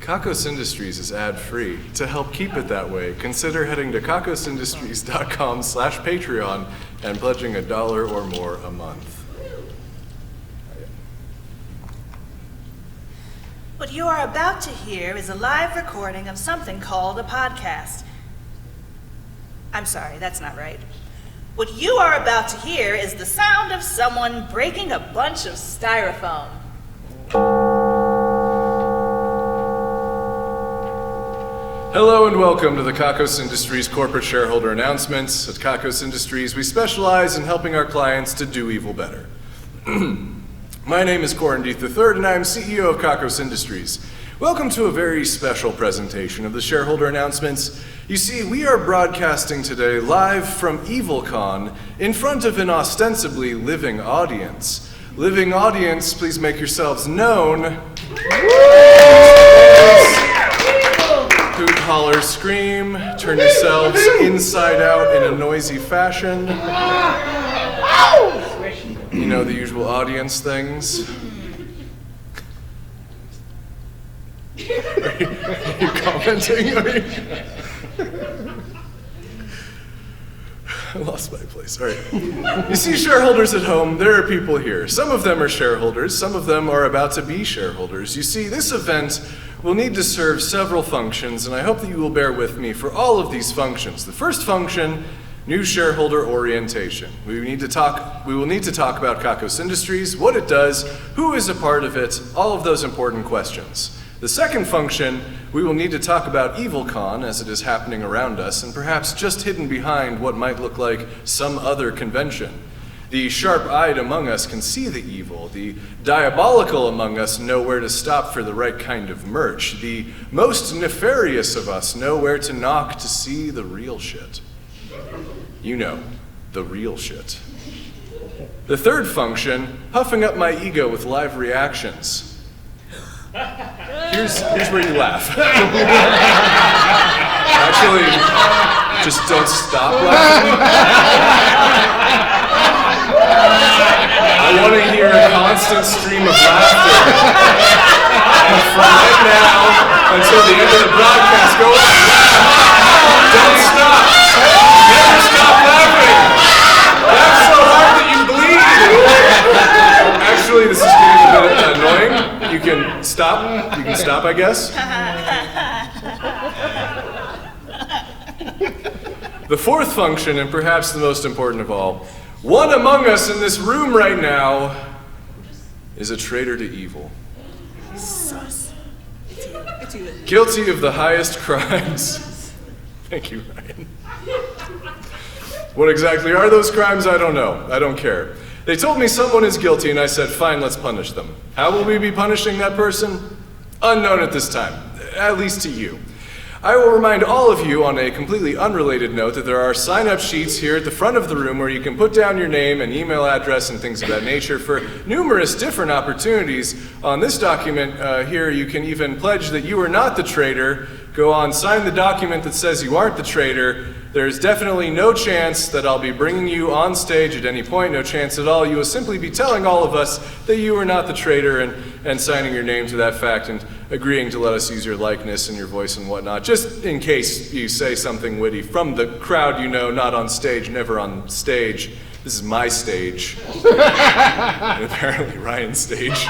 Kakos Industries is ad-free. To help keep it that way, consider heading to kakosindustries.com/Patreon and pledging $1 or more a month. What you are about to hear is a live recording of something called a podcast. I'm sorry, that's not right. What you are about to hear is the sound of someone breaking a bunch of styrofoam. Hello and welcome to the Kakos Industries corporate shareholder announcements. At Kakos Industries, we specialize in helping our clients to do evil better. My name is Corandith III, and I am CEO of Kakos Industries. Welcome to a very special presentation of the shareholder announcements. You see, we are broadcasting today live from EvilCon in front of an ostensibly living audience. Living audience, please make yourselves known. Hoot, holler, scream, turn yourselves inside out in a noisy fashion. You know, the usual audience things. Are you commenting? I lost my place. All right. You see, shareholders at home, there are people here. Some of them are shareholders. Some of them are about to be shareholders. You see, this event will need to serve several functions, and I hope that you will bear with me for all of these functions. The first function, new shareholder orientation. We will need to talk about Kakos Industries, what it does, who is a part of it, all of those important questions. The second function, we will need to talk about EvilCon as it is happening around us, and perhaps just hidden behind what might look like some other convention. The sharp-eyed among us can see the evil. The diabolical among us know where to stop for the right kind of merch. The most nefarious of us know where to knock to see the real shit. You know, the real shit. The third function, puffing up my ego with live reactions. Here's where you laugh. Actually, just don't stop laughing. I want to hear a constant stream of laughter. And from right now until the end of the broadcast, go on, laugh. Don't stop. Never stop laughing. Laugh so hard that you bleed. Actually, this is getting a bit annoying. You can stop. You can stop, I guess. The fourth function, and perhaps the most important of all, one among us in this room right now is a traitor to evil. Sus. It's you. Guilty of the highest crimes. Thank you, Ryan. What exactly are those crimes? I don't know. I don't care. They told me someone is guilty, and I said, fine, let's punish them. How will we be punishing that person? Unknown at this time, at least to you. I will remind all of you on a completely unrelated note that there are sign-up sheets here at the front of the room where you can put down your name and email address and things of that nature for numerous different opportunities. On this document here, you can even pledge that you are not the traitor. Go on, sign the document that says you aren't the traitor. There's definitely no chance that I'll be bringing you on stage at any point, no chance at all. You will simply be telling all of us that you are not the traitor and signing your name to that fact and agreeing to let us use your likeness and your voice and whatnot, just in case you say something witty from the crowd you know, not on stage, never on stage. This is my stage, and apparently Ryan's stage.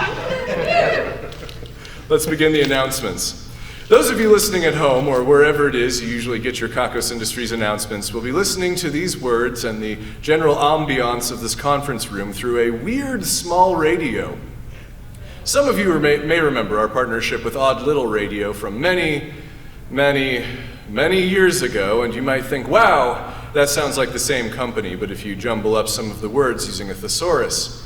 Let's begin the announcements. Those of you listening at home, or wherever it is you usually get your Kakos Industries announcements, will be listening to these words and the general ambiance of this conference room through a weird small radio. Some of you may remember our partnership with Odd Little Radio from many years ago, and you might think, wow, that sounds like the same company, but if you jumble up some of the words using a thesaurus,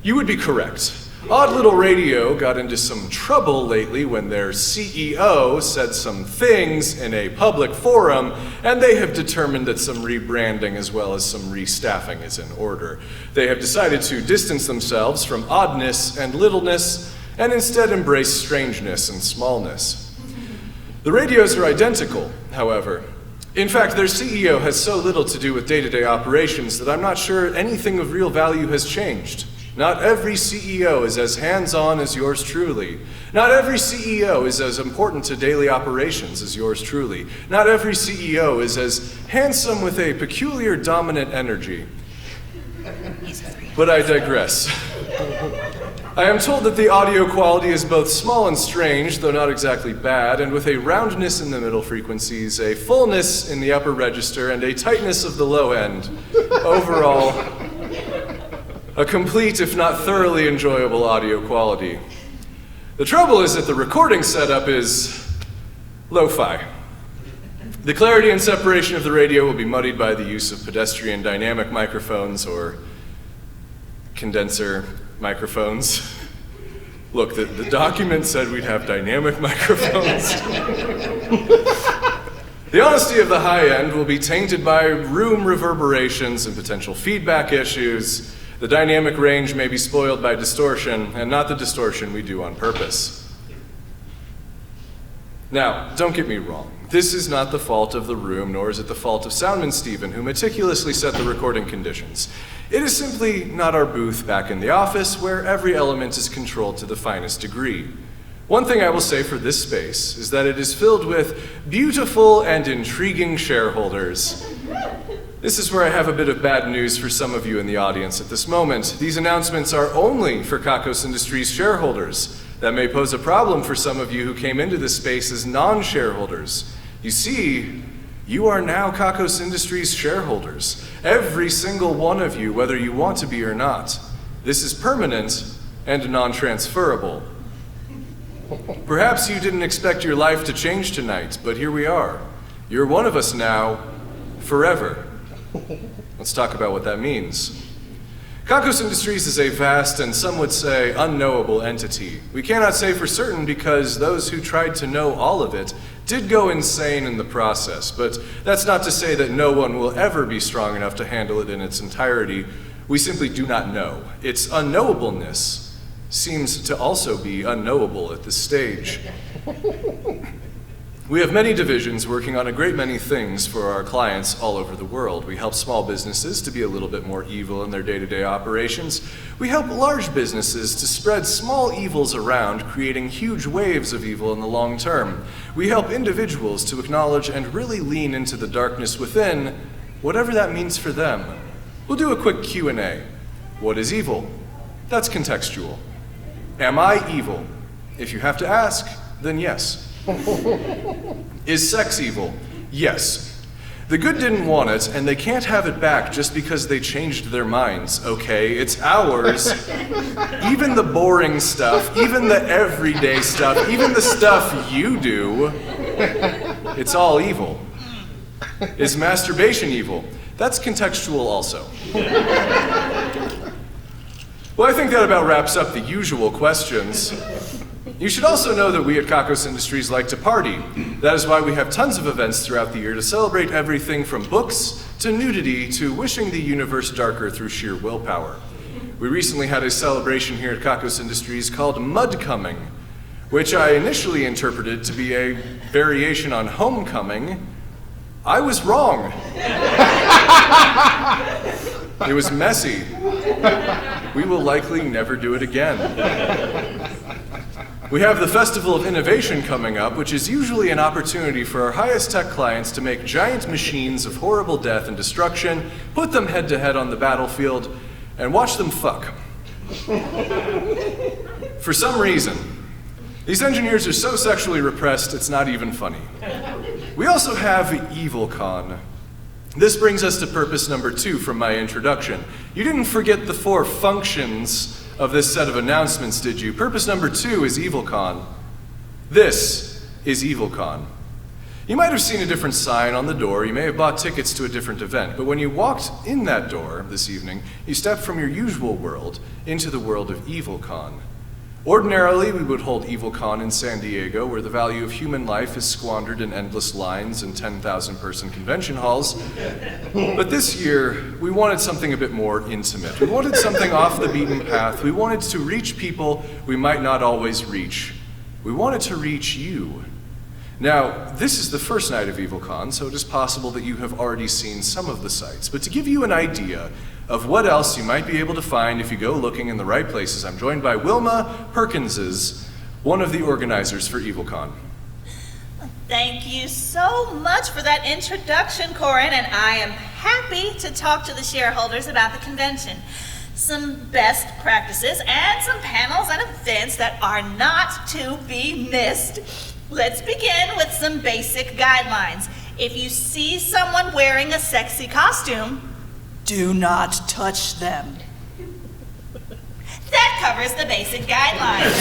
you would be correct. Odd Little Radio got into some trouble lately when their CEO said some things in a public forum, and they have determined that some rebranding as well as some restaffing is in order. They have decided to distance themselves from oddness and littleness, and instead embrace strangeness and smallness. The radios are identical, however. In fact, their CEO has so little to do with day-to-day operations that I'm not sure anything of real value has changed. Not every CEO is as hands-on as yours truly. Not every CEO is as important to daily operations as yours truly. Not every CEO is as handsome with a peculiar dominant energy. But I digress. I am told that the audio quality is both small and strange, though not exactly bad, and with a roundness in the middle frequencies, a fullness in the upper register, and a tightness of the low end. Overall, a complete, if not thoroughly enjoyable audio quality. The trouble is that the recording setup is lo-fi. The clarity and separation of the radio will be muddied by the use of pedestrian dynamic microphones or condenser microphones. Look, the document said we'd have dynamic microphones. The honesty of the high end will be tainted by room reverberations and potential feedback issues. The dynamic range may be spoiled by distortion, and not the distortion we do on purpose. Now, don't get me wrong. This is not the fault of the room, nor is it the fault of Soundman Stephen, who meticulously set the recording conditions. It is simply not our booth back in the office, where every element is controlled to the finest degree. One thing I will say for this space is that it is filled with beautiful and intriguing shareholders. This is where I have a bit of bad news for some of you in the audience at this moment. These announcements are only for Kakos Industries shareholders. That may pose a problem for some of you who came into this space as non-shareholders. You see, you are now Kakos Industries shareholders. Every single one of you, whether you want to be or not. This is permanent and non-transferable. Perhaps you didn't expect your life to change tonight, but here we are. You're one of us now, forever. Let's talk about what that means. Kakos Industries is a vast and some would say unknowable entity. We cannot say for certain because those who tried to know all of it did go insane in the process, but that's not to say that no one will ever be strong enough to handle it in its entirety. We simply do not know. Its unknowableness seems to also be unknowable at this stage. We have many divisions working on a great many things for our clients all over the world. We help small businesses to be a little bit more evil in their day-to-day operations. We help large businesses to spread small evils around, creating huge waves of evil in the long term. We help individuals to acknowledge and really lean into the darkness within, whatever that means for them. We'll do a quick Q&A. What is evil? That's contextual. Am I evil? If you have to ask, then yes. Is sex evil? Yes. The good didn't want it, and they can't have it back just because they changed their minds, okay? It's ours. Even the boring stuff, even the everyday stuff, even the stuff you do, it's all evil. Is masturbation evil? That's contextual also. Well, I think that about wraps up the usual questions. You should also know that we at Kakos Industries like to party. That is why we have tons of events throughout the year to celebrate everything from books to nudity to wishing the universe darker through sheer willpower. We recently had a celebration here at Kakos Industries called Mud Coming, which I initially interpreted to be a variation on homecoming. I was wrong. It was messy. We will likely never do it again. We have the Festival of Innovation coming up, which is usually an opportunity for our highest tech clients to make giant machines of horrible death and destruction, put them head to head on the battlefield, and watch them fuck. For some reason, these engineers are so sexually repressed, it's not even funny. We also have EvilCon. This brings us to purpose number 2 from my introduction. You didn't forget the 4 functions of this set of announcements, did you? Purpose number 2 is EvilCon. This is EvilCon. You might have seen a different sign on the door, you may have bought tickets to a different event, but when you walked in that door this evening, you stepped from your usual world into the world of EvilCon. Ordinarily, we would hold EvilCon in San Diego, where the value of human life is squandered in endless lines and 10,000-person convention halls. But this year, we wanted something a bit more intimate. We wanted something off the beaten path. We wanted to reach people we might not always reach. We wanted to reach you. Now, this is the first night of EvilCon, so it is possible that you have already seen some of the sights. But to give you an idea, of what else you might be able to find if you go looking in the right places. I'm joined by Wilma Perkinses, one of the organizers for EvilCon. Thank you so much for that introduction, Corin, and I am happy to talk to the shareholders about the convention. Some best practices and some panels and events that are not to be missed. Let's begin with some basic guidelines. If you see someone wearing a sexy costume, do not touch them. That covers the basic guidelines.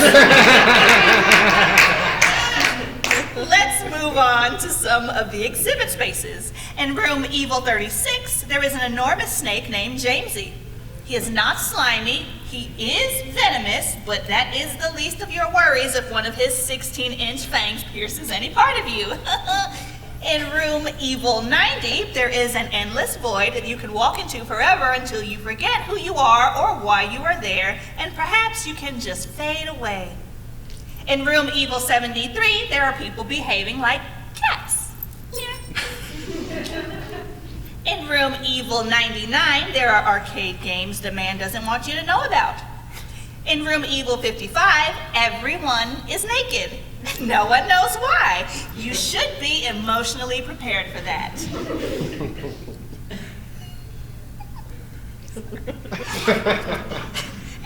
Let's move on to some of the exhibit spaces. In room Evil 36, there is an enormous snake named Jamesy. He is not slimy, he is venomous, but that is the least of your worries if one of his 16-inch fangs pierces any part of you. In room Evil 90, there is an endless void that you can walk into forever until you forget who you are or why you are there, and perhaps you can just fade away. In room Evil 73, there are people behaving like cats. In room Evil 99, there are arcade games the man doesn't want you to know about. In room Evil 55, everyone is naked. No one knows why. You should be emotionally prepared for that.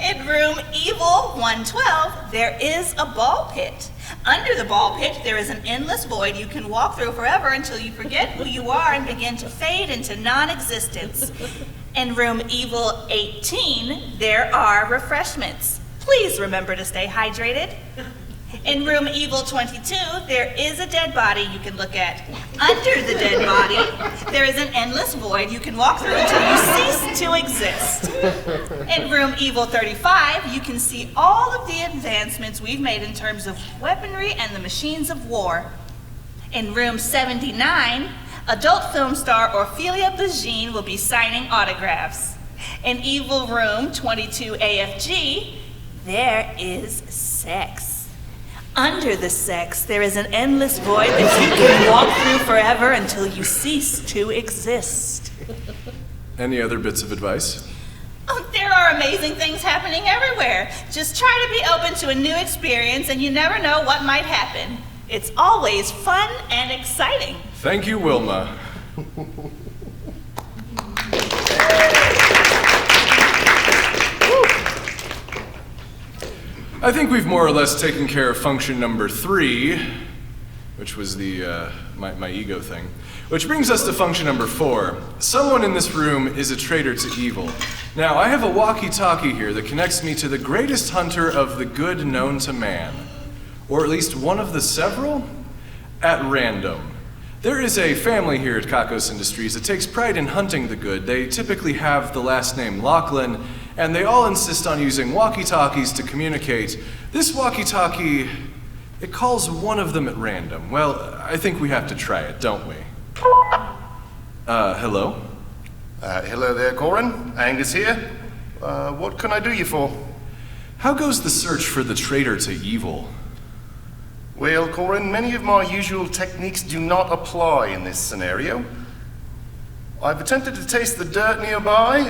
In room Evil 112, there is a ball pit. Under the ball pit, there is an endless void you can walk through forever until you forget who you are and begin to fade into non-existence. In room Evil 18, there are refreshments. Please remember to stay hydrated. In room Evil 22, there is a dead body you can look at. Under the dead body, there is an endless void you can walk through until you cease to exist. In room Evil 35, you can see all of the advancements we've made in terms of weaponry and the machines of war. In room 79, adult film star Ophelia Bajine will be signing autographs. In Evil Room 22 AFG, there is sex. Under the sex, there is an endless void that you can walk through forever until you cease to exist. Any other bits of advice? Oh, there are amazing things happening everywhere. Just try to be open to a new experience and you never know what might happen. It's always fun and exciting. Thank you, Wilma. I think we've more or less taken care of function number 3, which was the my ego thing. Which brings us to function number 4. Someone in this room is a traitor to evil. Now, I have a walkie-talkie here that connects me to the greatest hunter of the good known to man. Or at least one of the several? At random. There is a family here at Kakos Industries that takes pride in hunting the good. They typically have the last name Lachlan, and they all insist on using walkie-talkies to communicate. This walkie-talkie, it calls one of them at random. Well, I think we have to try it, don't we? Hello? Hello there, Corin. Angus here. What can I do you for? How goes the search for the traitor to evil? Well, Corin, many of my usual techniques do not apply in this scenario. I've attempted to taste the dirt nearby,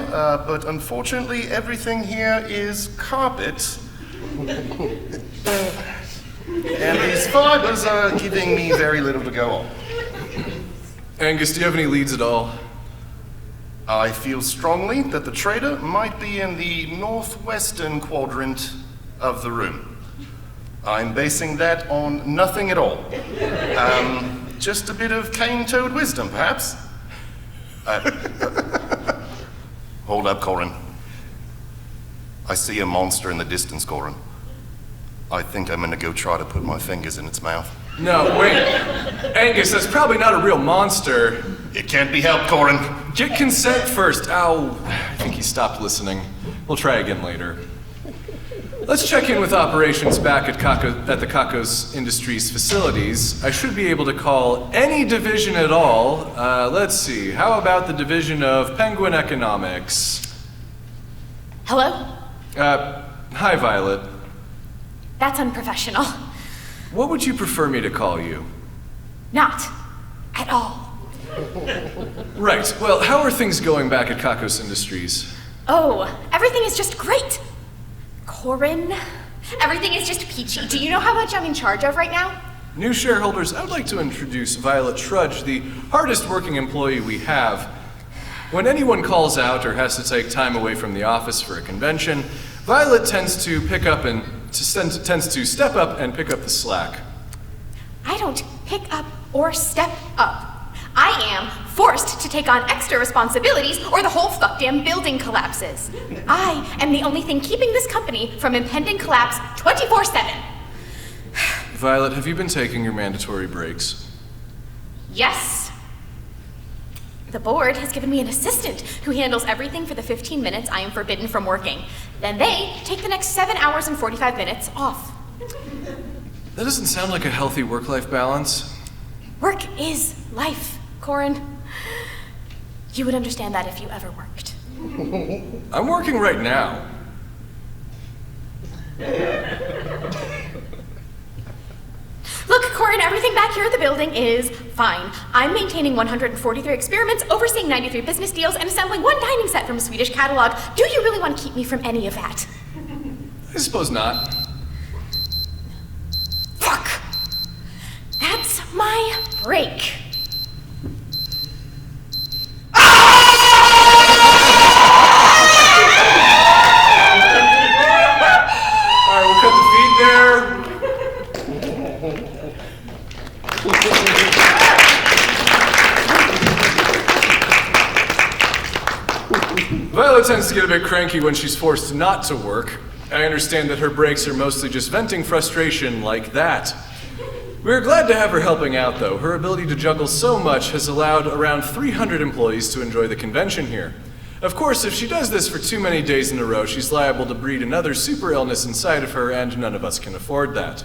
but unfortunately everything here is carpet. And these fibers are giving me very little to go on. Angus, do you have any leads at all? I feel strongly that the traitor might be in the northwestern quadrant of the room. I'm basing that on nothing at all. Just a bit of cane-toed wisdom, perhaps? Hold up, Corin. I see a monster in the distance, Corin. I think I'm gonna go try to put my fingers in its mouth. No, wait. Angus, that's probably not a real monster. It can't be helped, Corin. Get consent first. Ow. I think he stopped listening. We'll try again later. Let's check in with operations back at the Kakos Industries facilities. I should be able to call any division at all. Let's see. How about the division of Penguin Economics? Hello? Hi, Violet. That's unprofessional. What would you prefer me to call you? Not at all. Right. Well, how are things going back at Kakos Industries? Oh, everything is just great. Corin, everything is just peachy. Do you know how much I'm in charge of right now? New shareholders, I would like to introduce Violet Trudge, the hardest working employee we have. When anyone calls out or has to take time away from the office for a convention, Violet tends to step up and pick up the slack. I don't pick up or step up. I am forced to take on extra responsibilities or the whole fuckdamn building collapses. I am the only thing keeping this company from impending collapse 24/7. Violet, have you been taking your mandatory breaks? Yes. The board has given me an assistant who handles everything for the 15 minutes I am forbidden from working. Then they take the next 7 hours and 45 minutes off. That doesn't sound like a healthy work-life balance. Work is life, Corin. You would understand that if you ever worked. I'm working right now. Look, Corin, everything back here at the building is fine. I'm maintaining 143 experiments, overseeing 93 business deals, and assembling one dining set from a Swedish catalog. Do you really want to keep me from any of that? I suppose not. Fuck! That's my break. Alright, we'll cut the feed there. Violet tends to get a bit cranky when she's forced not to work. I understand that her breaks are mostly just venting frustration like that. We're glad to have her helping out, though. Her ability to juggle so much has allowed around 300 employees to enjoy the convention here. Of course, if she does this for too many days in a row, she's liable to breed another super illness inside of her, and none of us can afford that.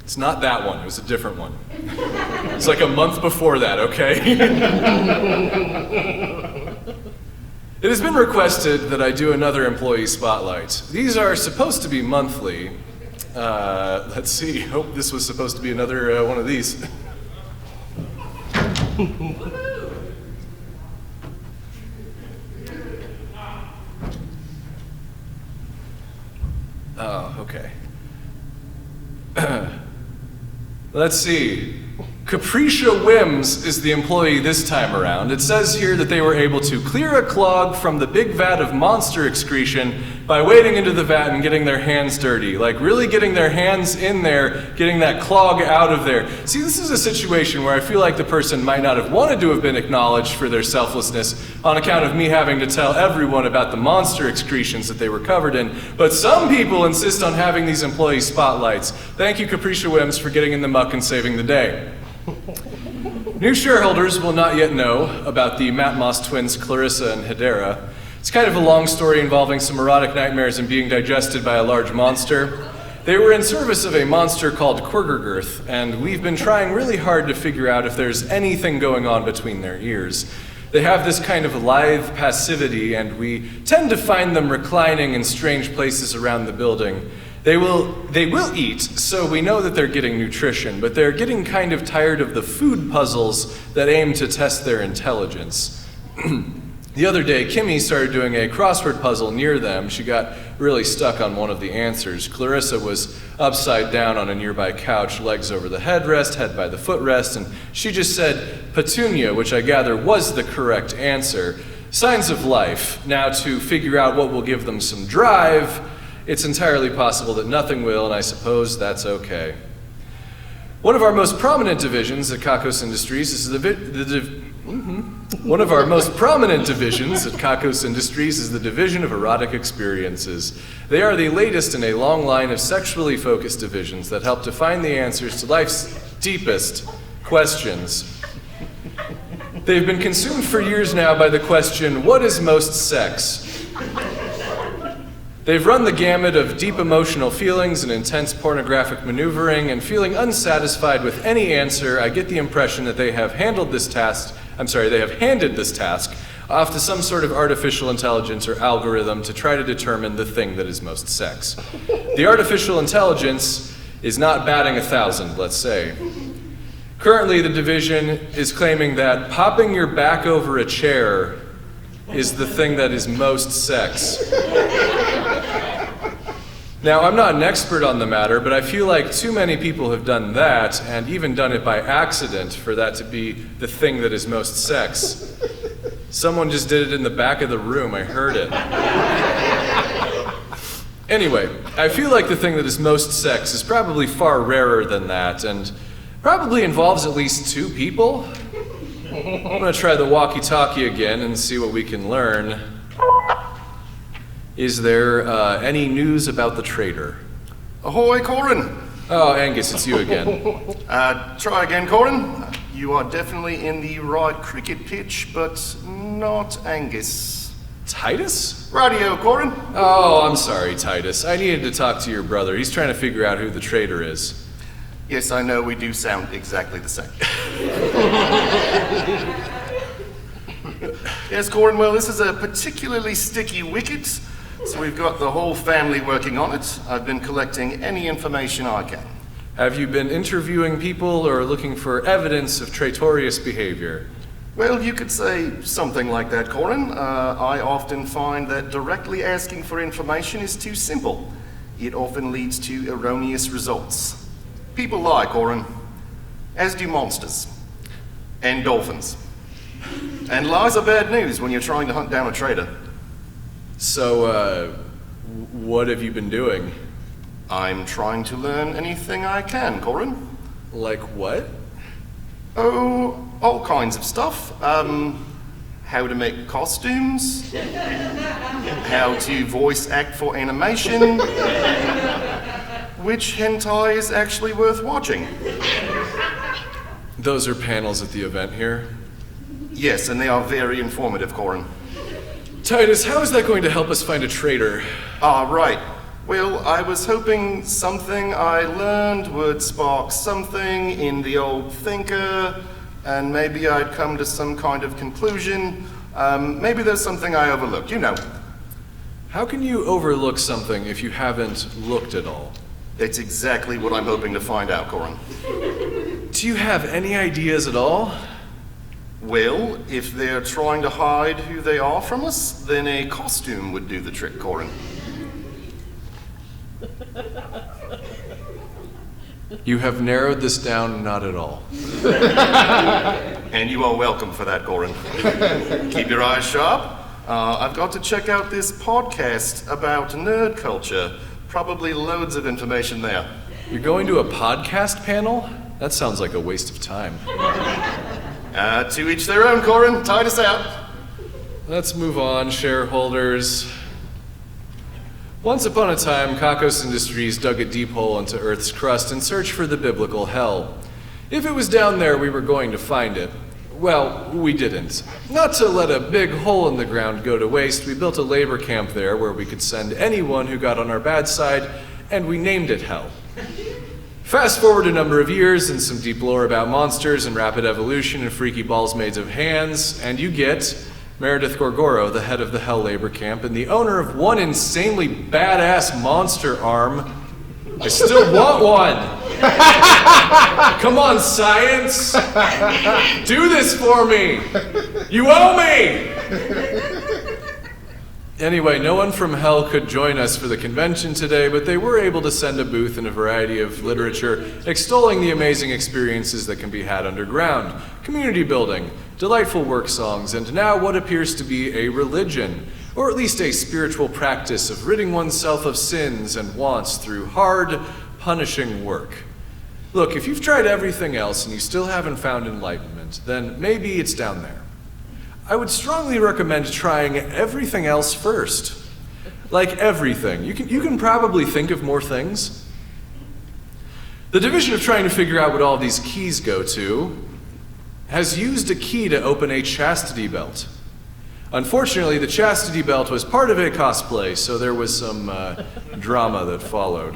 It's not that one, it was a different one. It's like a month before that, okay? It has been requested that I do another employee spotlight. These are supposed to be monthly. Let's see, hope this was supposed to be another one of these. Oh, okay. Let's see. Capricia Whims is the employee this time around. It says here that they were able to clear a clog from the big vat of monster excretion by wading into the vat and getting their hands dirty. Like really getting their hands in there, getting that clog out of there. See, this is a situation where I feel like the person might not have wanted to have been acknowledged for their selflessness on account of me having to tell everyone about the monster excretions that they were covered in. But some people insist on having these employee spotlights. Thank you, Capricia Whims, for getting in the muck and saving the day. New shareholders will not yet know about the Matmos twins Clarissa and Hedera. It's kind of a long story involving some erotic nightmares and being digested by a large monster. They were in service of a monster called Quirgergirth, and we've been trying really hard to figure out if there's anything going on between their ears. They have this kind of lithe passivity, and we tend to find them reclining in strange places around the building. They will eat, so we know that they're getting nutrition, but they're getting kind of tired of the food puzzles that aim to test their intelligence. The other day, Kimmy started doing a crossword puzzle near them. She got really stuck on one of the answers. Clarissa was upside down on a nearby couch, legs over the headrest, head by the footrest, and she just said Petunia, which I gather was the correct answer. Signs of life. Now, to figure out what will give them some drive, it's entirely possible that nothing will, and I suppose that's okay. One of our most prominent divisions at Kakos Industries is the Division of Erotic Experiences. They are the latest in a long line of sexually focused divisions that help to find the answers to life's deepest questions. They've been consumed for years now by the question, what is most sex? They've run the gamut of deep emotional feelings and intense pornographic maneuvering, and feeling unsatisfied with any answer, I get the impression that they have handed this task off to some sort of artificial intelligence or algorithm to try to determine the thing that is most sex. The artificial intelligence is not batting 1,000, let's say. Currently, the division is claiming that popping your back over a chair is the thing that is most sex. Now, I'm not an expert on the matter, but I feel like too many people have done that, and even done it by accident, for that to be the thing that is most sex. Someone just did it in the back of the room, I heard it. Anyway, I feel like the thing that is most sex is probably far rarer than that, and probably involves at least 2 people. I'm gonna try the walkie-talkie again and see what we can learn. Is there any news about the traitor? Ahoy, Corin! Oh, Angus, it's you again. Try again, Corin. You are definitely in the right cricket pitch, but not Angus. Titus? Radio, Corin. Oh, I'm sorry, Titus. I needed to talk to your brother. He's trying to figure out who the traitor is. Yes, I know we do sound exactly the same. Yes, Corin, well, this is a particularly sticky wicket, so we've got the whole family working on it. I've been collecting any information I can. Have you been interviewing people or looking for evidence of traitorous behavior? Well, you could say something like that, Corin. I often find that directly asking for information is too simple. It often leads to erroneous results. People lie, Corin, as do monsters, and dolphins. And lies are bad news when you're trying to hunt down a traitor. So, what have you been doing? I'm trying to learn anything I can, Corin. Like what? Oh, all kinds of stuff. How to make costumes, how to voice act for animation, which hentai is actually worth watching. Those are panels at the event here. Yes, and they are very informative, Corin. Titus, how is that going to help us find a traitor? Ah, right. Well, I was hoping something I learned would spark something in the old thinker, and maybe I'd come to some kind of conclusion. Maybe there's something I overlooked, you know. How can you overlook something if you haven't looked at all? That's exactly what I'm hoping to find out, Corin. Do you have any ideas at all? Well, if they're trying to hide who they are from us, then a costume would do the trick, Corin. You have narrowed this down not at all. And you are welcome for that, Corin. Keep your eyes sharp. I've got to check out this podcast about nerd culture. Probably loads of information there. You're going to a podcast panel? That sounds like a waste of time. To each their own, Corin. Tide us out. Let's move on, shareholders. Once upon a time, Kakos Industries dug a deep hole into Earth's crust in search for the biblical hell. If it was down there, we were going to find it. Well, we didn't. Not to let a big hole in the ground go to waste, we built a labor camp there where we could send anyone who got on our bad side, and we named it Hell. Fast forward a number of years and some deep lore about monsters and rapid evolution and freaky balls made of hands, and you get Meredith Gorgoro, the head of the Hell Labor Camp, and the owner of one insanely badass monster arm. I still want one! Come on, science! Do this for me! You owe me! Anyway, no one from Hell could join us for the convention today, but they were able to send a booth and a variety of literature extolling the amazing experiences that can be had underground, community building, delightful work songs, and now what appears to be a religion, or at least a spiritual practice of ridding oneself of sins and wants through hard, punishing work. Look, if you've tried everything else and you still haven't found enlightenment, then maybe it's down there. I would strongly recommend trying everything else first. Like everything. You can probably think of more things. The division of trying to figure out what all these keys go to has used a key to open a chastity belt. Unfortunately, the chastity belt was part of a cosplay, so there was some drama that followed.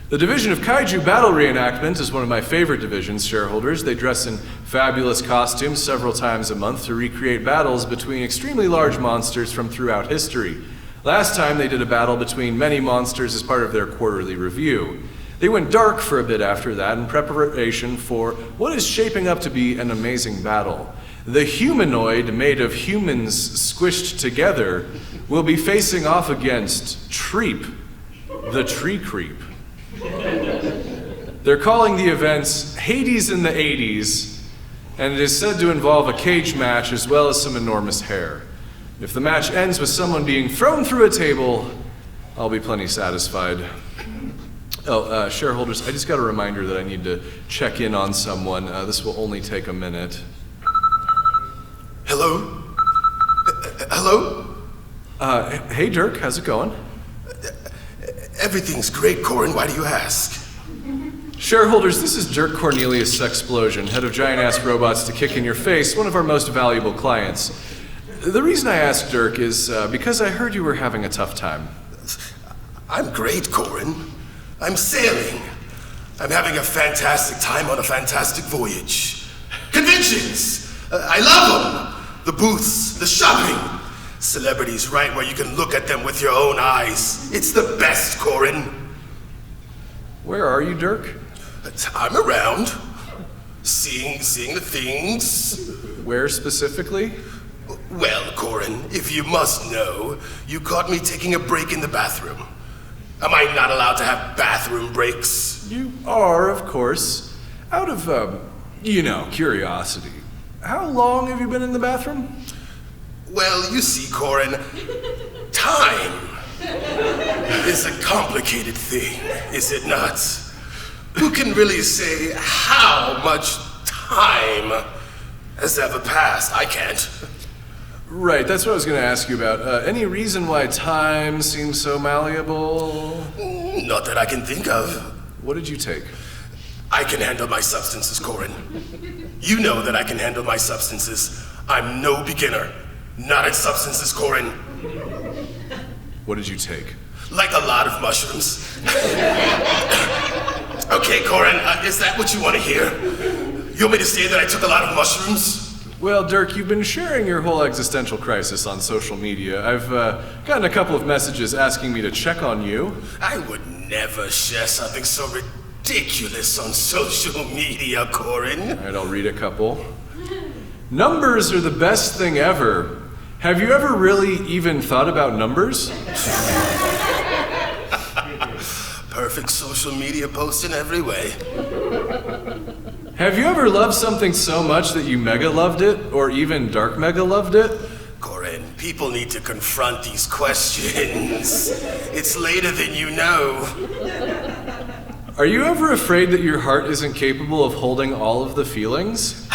The division of Kaiju Battle Reenactment is one of my favorite divisions, shareholders. They dress in fabulous costumes several times a month to recreate battles between extremely large monsters from throughout history. Last time they did a battle between many monsters as part of their quarterly review. They went dark for a bit after that in preparation for what is shaping up to be an amazing battle. The humanoid made of humans squished together will be facing off against Treep, the tree creep. They're calling the events Hades in the 80s, and it is said to involve a cage match as well as some enormous hair. If the match ends with someone being thrown through a table, I'll be plenty satisfied. Oh, shareholders, I just got a reminder that I need to check in on someone. This will only take a minute. Hello? Hello? Hey Dirk, how's it going? Everything's great, Corin. Why do you ask? Shareholders, this is Dirk Cornelius Sexplosion, head of Giant-Ass Robots to Kick in Your Face, one of our most valuable clients. The reason I asked Dirk is because I heard you were having a tough time. I'm great, Corin. I'm sailing. I'm having a fantastic time on a fantastic voyage. Conventions! I love them! The booths, the shopping. Celebrities right where you can look at them with your own eyes. It's the best, Corin. Where are you, Dirk? I'm around. Seeing the things. Where specifically? Well, Corin, if you must know, you caught me taking a break in the bathroom. Am I not allowed to have bathroom breaks? You are, of course. Out of, curiosity. How long have you been in the bathroom? Well, you see, Corin, time is a complicated thing, is it not? Who can really say how much time has ever passed? I can't. Right, that's what I was going to ask you about. Any reason why time seems so malleable? Not that I can think of. What did you take? I can handle my substances, Corin. You know that I can handle my substances. I'm no beginner. Not at substances, Corin. What did you take? Like a lot of mushrooms. Okay, Corin, is that what you want to hear? You want me to say that I took a lot of mushrooms? Well, Dirk, you've been sharing your whole existential crisis on social media. I've gotten a couple of messages asking me to check on you. I would never share something so ridiculous on social media, Corin. All right, I'll read a couple. Numbers are the best thing ever. Have you ever really even thought about numbers? Perfect social media post in every way. Have you ever loved something so much that you mega loved it, or even dark mega loved it? Corin, people need to confront these questions. It's later than you know. Are you ever afraid that your heart isn't capable of holding all of the feelings?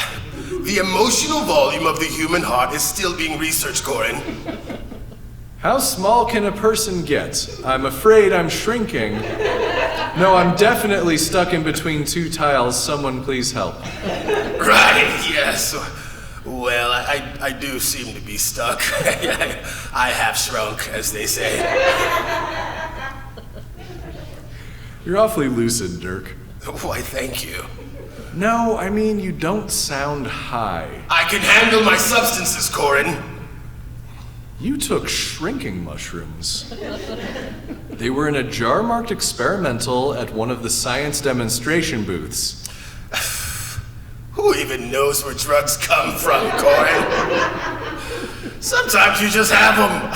The emotional volume of the human heart is still being researched, Corin. How small can a person get? I'm afraid I'm shrinking. No, I'm definitely stuck in between two tiles. Someone please help. Right, yes. Well, I do seem to be stuck. I have shrunk, as they say. You're awfully lucid, Dirk. Why, thank you. No, I mean, you don't sound high. I can handle my substances, Corin. You took shrinking mushrooms. They were in a jar marked experimental at one of the science demonstration booths. Who even knows where drugs come from, Corin? Sometimes you just have them.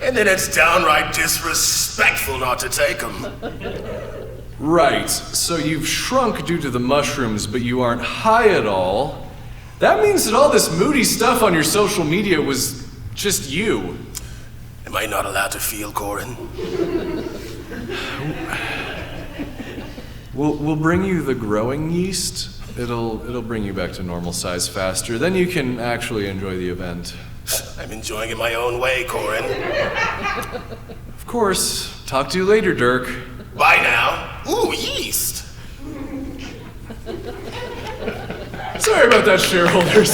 And then it's downright disrespectful not to take them. Right, so you've shrunk due to the mushrooms, but you aren't high at all. That means that all this moody stuff on your social media was just you. Am I not allowed to feel, Corin? We'll bring you the growing yeast. It'll bring you back to normal size faster. Then you can actually enjoy the event. I'm enjoying it my own way, Corin. Of course. Talk to you later, Dirk. Bye now. Ooh, yeast. Sorry about that, shareholders.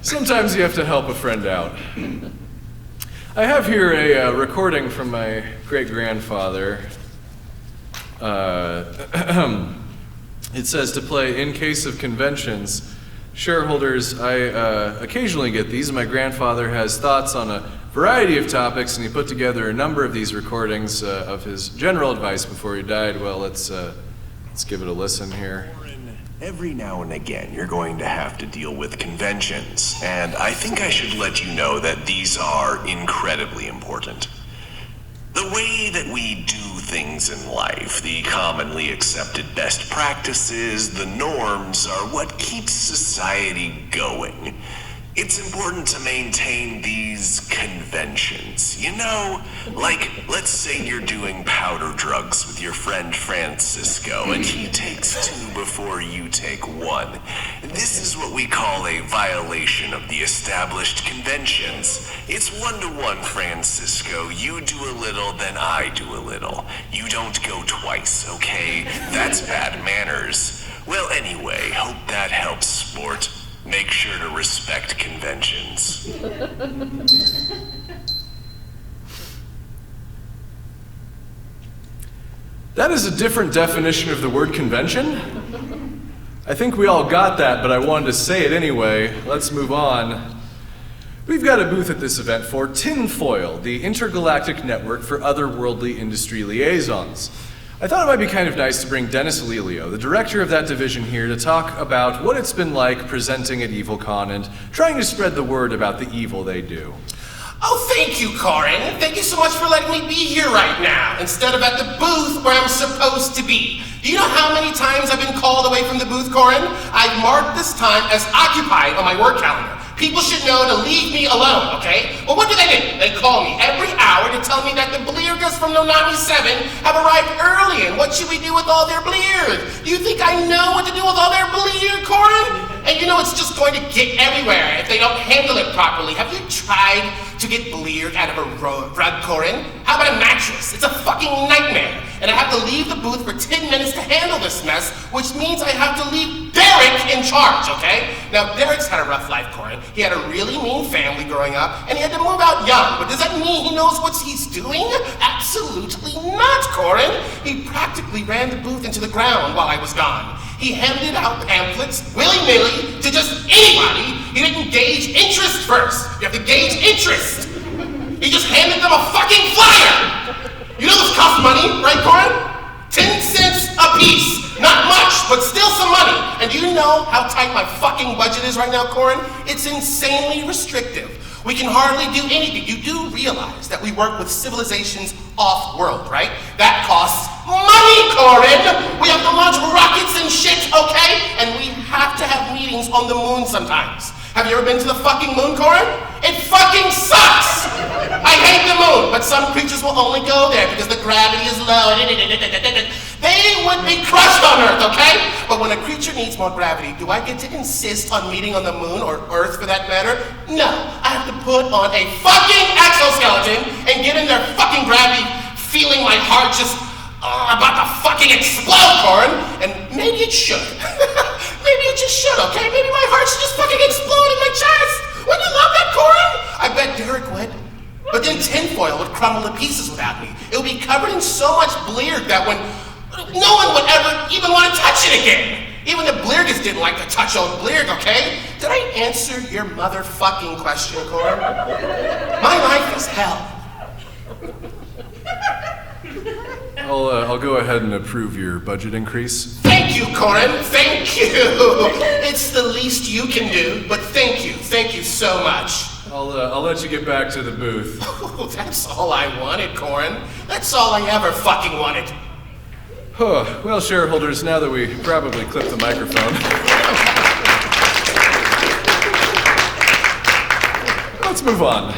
Sometimes you have to help a friend out. I have here a recording from my great-grandfather. It says to play in case of conventions. Shareholders, I occasionally get these. My grandfather has thoughts on a variety of topics, and he put together a number of these recordings of his general advice before he died. Well, let's Let's give it a listen here. Every now and again, you're going to have to deal with conventions, and I think I should let you know that these are incredibly important. The way that we do things in life, the commonly accepted best practices, the norms, are what keeps society going. It's important to maintain these conventions. You know, like, let's say you're doing powder drugs with your friend Francisco, and he takes 2 before you take 1. This is what we call a violation of the established conventions. It's 1-to-1, Francisco. You do a little, then I do a little. You don't go twice, okay? That's bad manners. Well, anyway, hope that helps, sport. Make sure to respect conventions. That is a different definition of the word convention. I think we all got that, but I wanted to say it anyway. Let's move on. We've got a booth at this event for Tinfoil, the intergalactic network for otherworldly industry liaisons. I thought it might be kind of nice to bring Dennis Lelio, the director of that division here, to talk about what it's been like presenting at EvilCon and trying to spread the word about the evil they do. Oh, thank you, Corin. Thank you so much for letting me be here right now, instead of at the booth where I'm supposed to be. Do you know how many times I've been called away from the booth, Corin? I've marked this time as occupied on my work calendar. People should know to leave me alone, okay? Well, what do? They call me every hour to tell me that the Bleergas from Nonami 7 have arrived early, and what should we do with all their Bleers? Do you think I know what to do with all their Bleer, Corin? And you know it's just going to get everywhere if they don't handle it properly. Have you tried to get Bleer out of a rug, Corin? How about a mattress? It's a fucking nightmare. And I have to leave the booth for 10 minutes to handle this mess, which means I have to leave Derek in charge, okay? Now, Derek's had a rough life, Corin. He had a really mean family growing up, and he had to move out young. But does that mean he knows what he's doing? Absolutely not, Corin. He practically ran the booth into the ground while I was gone. He handed out pamphlets willy-nilly to just anybody. He didn't gauge interest first. You have to gauge interest. He just handed them a fucking flyer. You know those cost money, right, Corin? 10 cents a piece. Not much, but still some money. And do you know how tight my fucking budget is right now, Corin? It's insanely restrictive. We can hardly do anything. You do realize that we work with civilizations off-world, right? That costs money, Corin! We have to launch rockets and shit, okay? And we have to have meetings on the moon sometimes. Have you ever been to the fucking moon, Corin? It fucking sucks! I hate the moon, but some creatures will only go there because the gravity is low. They would be crushed on Earth, okay? But when a creature needs more gravity, do I get to insist on meeting on the moon, or Earth for that matter? No, I have to put on a fucking exoskeleton and get in their fucking gravity, feeling my heart just about to fucking explode, Corin. And maybe it should. Maybe it just should, okay? Maybe my heart should just fucking explode in my chest. Wouldn't you love that, Corin? I bet Dirk would. But then tinfoil would crumble to pieces without me. It would be covered in so much bleer that no one would ever even want to touch it again. Even the Bleergas didn't like to touch old Bleerg, okay? Did I answer your motherfucking question, Corin? My life is hell. I'll go ahead and approve your budget increase. Thank you, Corin. Thank you. It's the least you can do, but thank you so much. I'll let you get back to the booth. Oh, that's all I wanted, Corin. That's all I ever fucking wanted. Well, shareholders, now that we probably clipped the microphone, let's move on.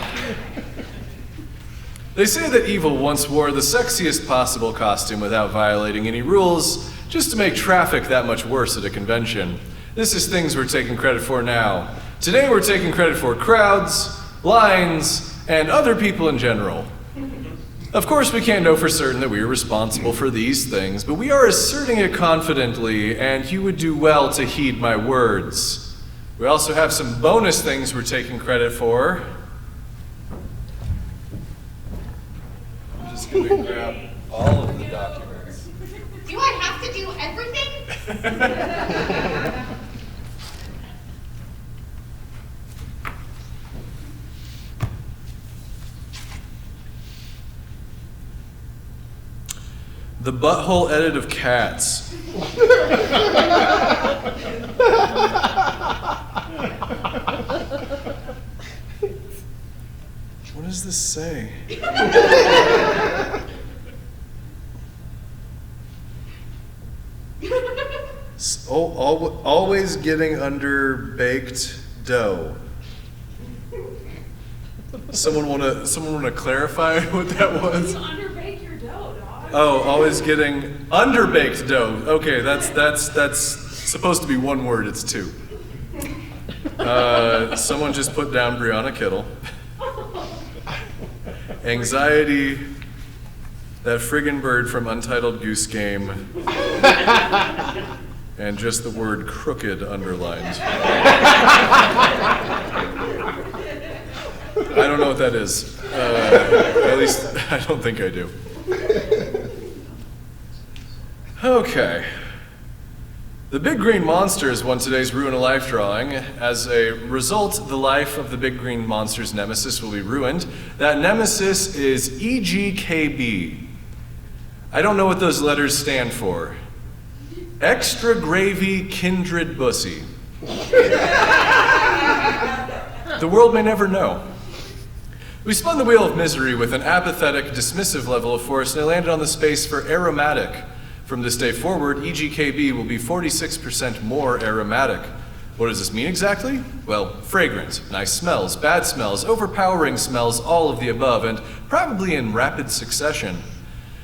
They say that Evil once wore the sexiest possible costume without violating any rules, just to make traffic that much worse at a convention. This is things we're taking credit for now. Today we're taking credit for crowds, lines, and other people in general. Of course, we can't know for certain that we are responsible for these things, but we are asserting it confidently, and you would do well to heed my words. We also have some bonus things we're taking credit for. I'm just gonna grab all of the documents. Do I have to do everything? The butthole edit of cats. What does this say? Always getting under baked dough. Someone wanna clarify what that was? Underbake your dough, dog. Oh, always getting underbaked dough. Okay, that's supposed to be one word. It's two. Someone just put down Brianna Kittle. Anxiety. That friggin' bird from Untitled Goose Game. And just the word crooked underlined. I don't know what that is. At least, I don't think I do. Okay. The Big Green Monsters won today's Ruin a Life drawing. As a result, the life of the Big Green Monster's nemesis will be ruined. That nemesis is EGKB. I don't know what those letters stand for. Extra Gravy Kindred Bussy. The world may never know. We spun the wheel of misery with an apathetic, dismissive level of force, and it landed on the space for aromatic. From this day forward, EGKB will be 46% more aromatic. What does this mean exactly? Well, fragrant, nice smells, bad smells, overpowering smells, all of the above, and probably in rapid succession.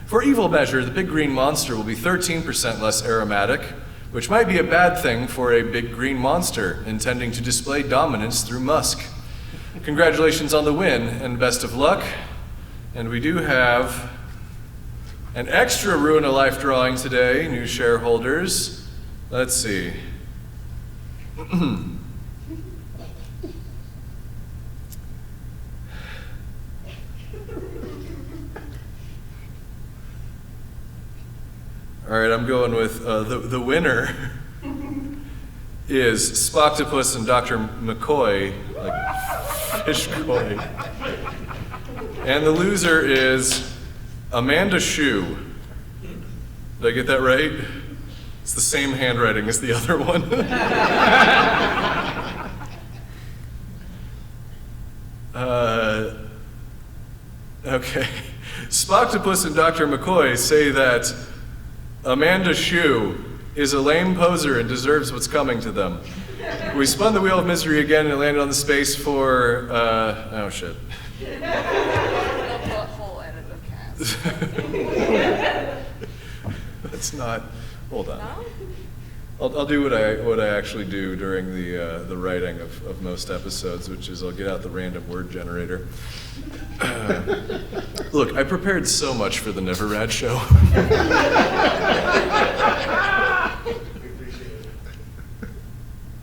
For evil measure, the Big Green Monster will be 13% less aromatic, which might be a bad thing for a big green monster intending to display dominance through musk. Congratulations on the win, and best of luck. And we do have an extra Ruin a Life drawing today, new shareholders. Let's see. All right, I'm going with the winner is Spoctopus and Dr. McCoy, like fish koi. And the loser is Amanda Shue. Did I get that right? It's the same handwriting as the other one. Okay. Spoctopus and Dr. McCoy say that Amanda Shue is a lame poser and deserves what's coming to them. We spun the wheel of misery again and it landed on the space for, oh shit. Butthole edit of cats. That's not, hold on. No? I'll do what I actually do during the writing of most episodes, which is I'll get out the random word generator. Look, I prepared so much for the Never Rad show.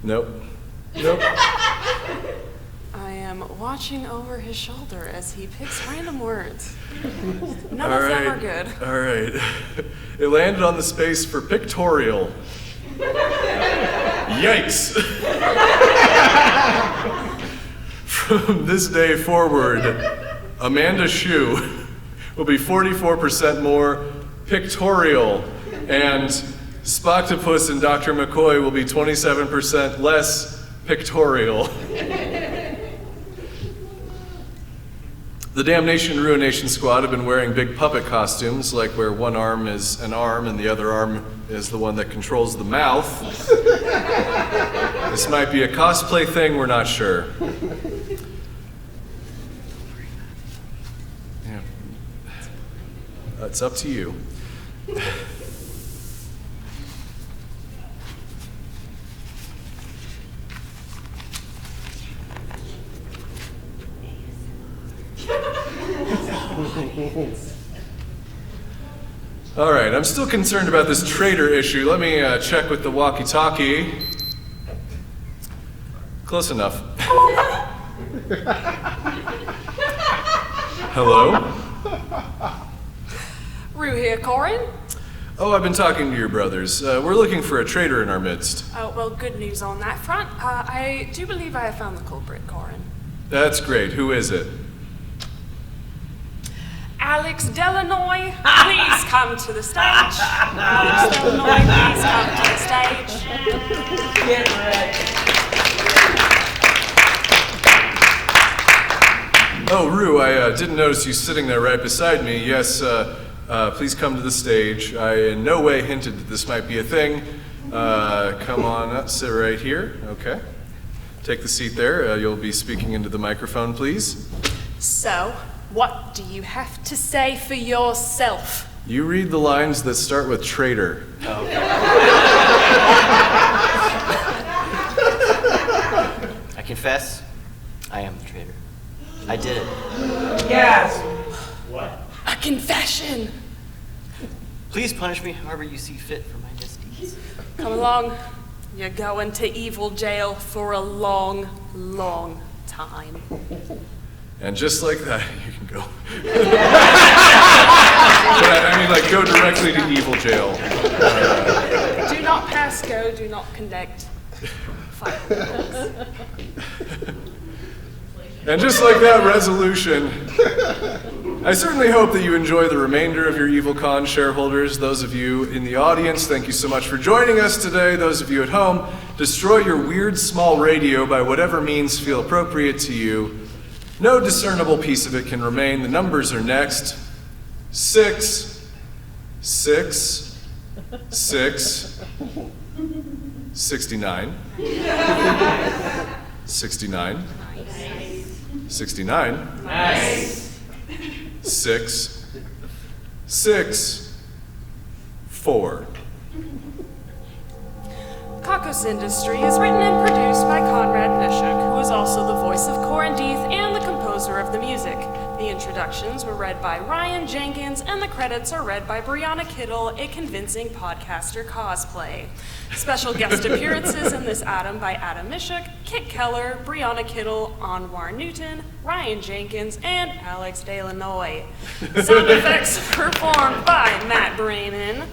Nope. I am watching over his shoulder as he picks random words. None of them are good. All right. It landed on the space for pictorial. Yikes! From this day forward, Amanda Shue will be 44% more pictorial, and Spoctopus and Dr. McCoy will be 27% less pictorial. The Damnation and Ruination Squad have been wearing big puppet costumes, like where one arm is an arm and the other arm is the one that controls the mouth. This might be a cosplay thing, we're not sure. Yeah. It's up to you. All right, I'm still concerned about this traitor issue. Let me check with the walkie-talkie. Close enough. Hello? Rue here, Corin. Oh, I've been talking to your brothers. We're looking for a traitor in our midst. Oh, well, good news on that front. I do believe I have found the culprit, Corin. That's great. Who is it? Alex Delanoy, please come to the stage. Alex Delanoy, please come to the stage. Get ready. Oh, Rue, I didn't notice you sitting there right beside me. Yes, please come to the stage. I in no way hinted that this might be a thing. Come on up, sit right here. Okay. Take the seat there. You'll be speaking into the microphone, please. So, what do you have to say for yourself? You read the lines that start with traitor. I confess, I am the traitor. I did it. Yes. A confession. Please punish me however you see fit for my misdeeds. Come along. You're going to evil jail for a long, long time. And just like that, you can go. I mean, like, go directly to evil jail. Do not pass go, do not conduct. Fire. And just like that resolution, I certainly hope that you enjoy the remainder of your EvilCon shareholders. Those of you in the audience, thank you so much for joining us today. Those of you at home, destroy your weird small radio by whatever means feel appropriate to you. No discernible piece of it can remain. The numbers are next. 6, 6, 6, 69, 69, 69, Nice. 6, 6, 4. Kakos Industry is written and produced by Conrad Nishuk, who is also the voice of Corin Deeth and the composer of the music. The introductions were read by Ryan Jenkins, and the credits are read by Brianna Kittle, a convincing podcaster cosplay. Special guest appearances in this Adam by Adam Mishuk, Kit Keller, Brianna Kittle, Anwar Newton, Ryan Jenkins, and Alex Delanoy. Sound effects performed by Matt Brayman.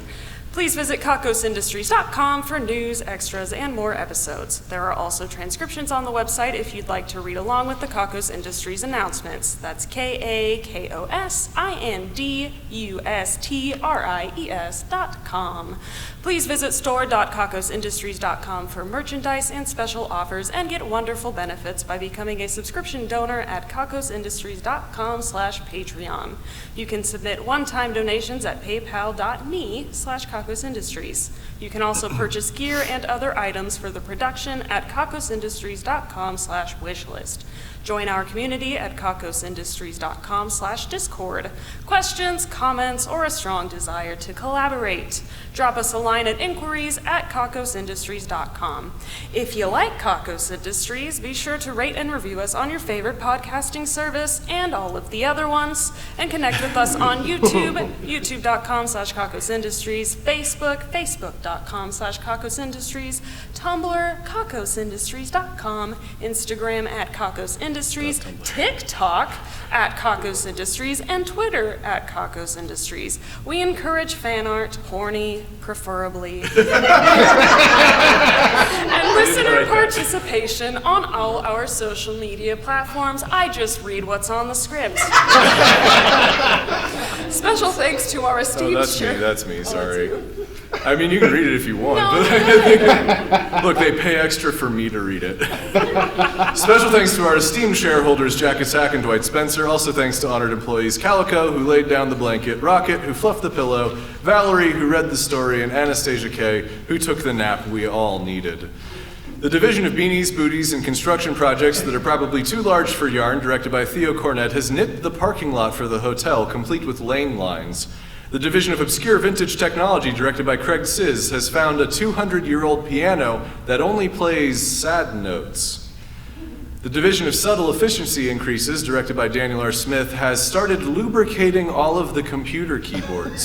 Please visit kakosindustries.com for news, extras, and more episodes. There are also transcriptions on the website if you'd like to read along with the Kakos Industries announcements. That's KAKOSINDUSTRIES.com. Please visit store.kakosindustries.com for merchandise and special offers, and get wonderful benefits by becoming a subscription donor at kakosindustries.com/Patreon. You can submit one-time donations at paypal.me/kakosindustries. You can also purchase gear and other items for the production at kakosindustries.com/wishlist. Join our community at kakosindustries.com/discord. Questions, comments, or a strong desire to collaborate? Drop us a line at inquiries@kakosindustries.com. If you like Kakos Industries, be sure to rate and review us on your favorite podcasting service and all of the other ones, and connect with us on YouTube, youtube.com/kakosindustries, Facebook, facebook.com/kakosindustries, Tumblr, kakosindustries.com, Instagram @kakosindustries, TikTok @kakosindustries, and Twitter @kakosindustries. We encourage fan art, horny, preferably, and listener participation on all our social media platforms. I just read what's on the script. Special thanks to our esteemed That's me, sorry. I mean, you can read it if you want, but look, they pay extra for me to read it. Special thanks to our esteemed shareholders, Jack Attack and Dwight Spencer. Also thanks to honored employees Calico, who laid down the blanket, Rocket, who fluffed the pillow, Valerie, who read the story, and Anastasia K., who took the nap we all needed. The division of beanies, booties, and construction projects that are probably too large for yarn, directed by Theo Cornett, has nipped the parking lot for the hotel, complete with lane lines. The division of obscure vintage technology, directed by Craig Sizz, has found a 200-year-old piano that only plays sad notes. The division of subtle efficiency increases, directed by Daniel R. Smith, has started lubricating all of the computer keyboards.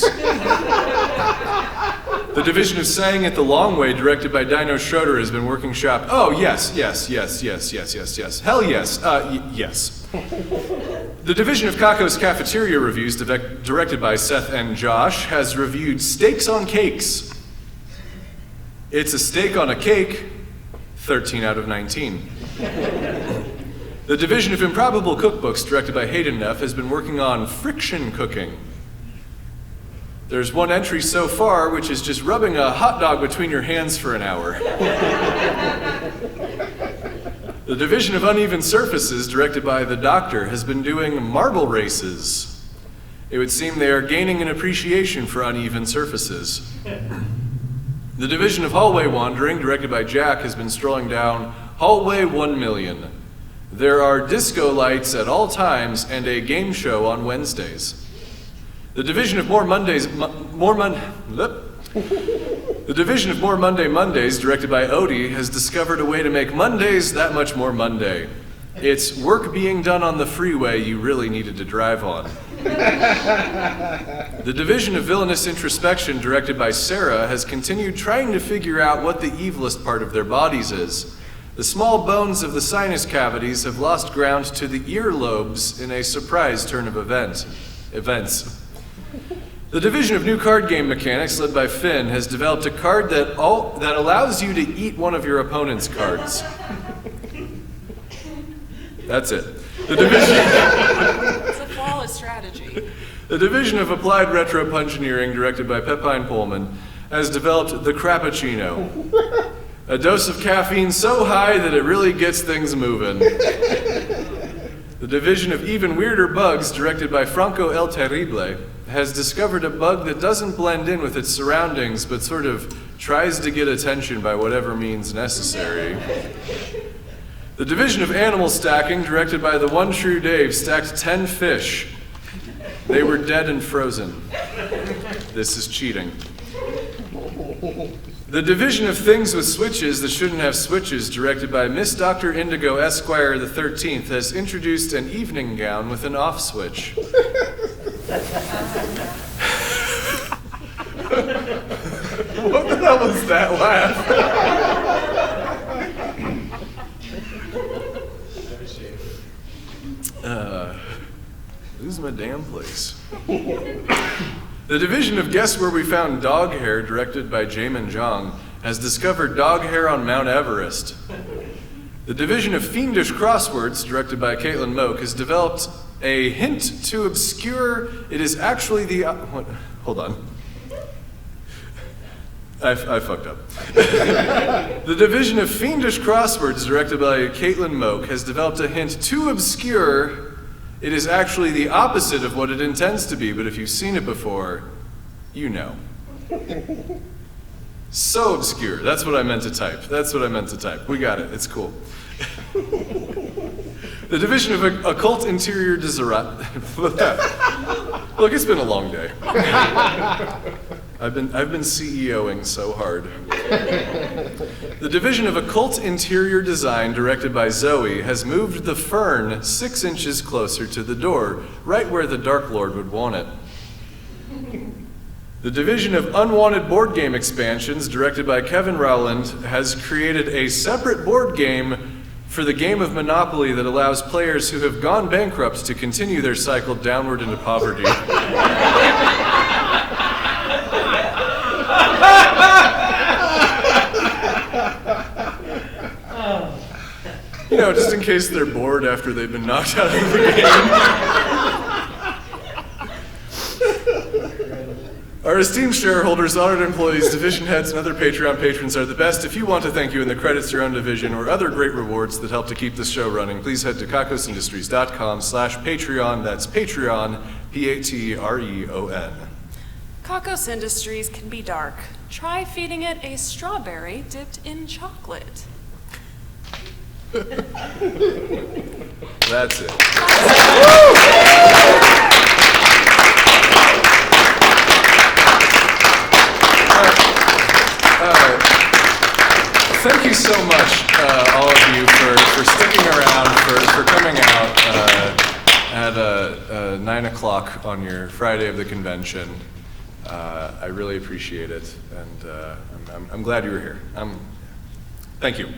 The division of saying it the long way, directed by Dino Schroeder, has been working shop. Oh, yes. Hell yes. Yes. The division of Kako's Cafeteria Reviews, directed by Seth and Josh, has reviewed Steaks on Cakes. It's a steak on a cake, 13 out of 19. The Division of Improbable Cookbooks, directed by Hayden Neff, has been working on friction cooking. There's one entry so far, which is just rubbing a hot dog between your hands for an hour. The Division of Uneven Surfaces, directed by The Doctor, has been doing marble races. It would seem they are gaining an appreciation for uneven surfaces. The Division of Hallway Wandering, directed by Jack, has been strolling down Hallway 1 Million. There are disco lights at all times and a game show on Wednesdays. The Division of More Monday Mondays, directed by Odie, has discovered a way to make Mondays that much more Monday. It's work being done on the freeway you really needed to drive on. The Division of Villainous Introspection, directed by Sarah, has continued trying to figure out what the evilest part of their bodies is. The small bones of the sinus cavities have lost ground to the earlobes in a surprise turn of events. The Division of New Card Game Mechanics, led by Finn, has developed a card that allows you to eat one of your opponent's cards. That's it. It's a flawless strategy. The Division of Applied Retro Pungineering, directed by Pepine Pullman, has developed the Crappuccino. A dose of caffeine so high that it really gets things moving. The Division of Even Weirder Bugs, directed by Franco El Terrible, has discovered a bug that doesn't blend in with its surroundings, but sort of tries to get attention by whatever means necessary. The Division of Animal Stacking, directed by the one true Dave, stacked 10 fish. They were dead and frozen. This is cheating. The Division of Things with Switches That Shouldn't Have Switches, directed by Miss Dr. Indigo Esquire the 13th, has introduced an evening gown with an off switch. What the hell was that laugh? Lose my damn place. The Division of Guess Where We Found Dog Hair, directed by Jamin Jong, has discovered dog hair on Mount Everest. The Division of Fiendish Crosswords, directed by Caitlin Moak, has developed a hint to obscure it is actually the... hold on. I fucked up. The Division of Fiendish Crosswords, directed by Caitlin Moak, has developed a hint too obscure it is actually the opposite of what it intends to be, but if you've seen it before, you know. So obscure. That's what I meant to type. We got it. It's cool. The Division of Occult Interior Design. Look, it's been a long day. I've been CEOing so hard. The Division of Occult Interior Design, directed by Zoe, has moved the fern 6 inches closer to the door, right where the Dark Lord would want it. The Division of Unwanted Board Game Expansions, directed by Kevin Rowland, has created a separate board game for the game of Monopoly that allows players who have gone bankrupt to continue their cycle downward into poverty. You know, just in case they're bored after they've been knocked out of the game. Our esteemed shareholders, honored employees, division heads, and other Patreon patrons are the best. If you want to thank you in the credits to your own division or other great rewards that help to keep this show running, please head to kakosindustries.com/Patreon. That's Patreon, Patreon. Kakos Industries can be dark. Try feeding it a strawberry dipped in chocolate. That's it. Thank you so much, all of you, for sticking around, for coming out at 9 o'clock on your Friday of the convention. I really appreciate it, and I'm glad you were here. Thank you.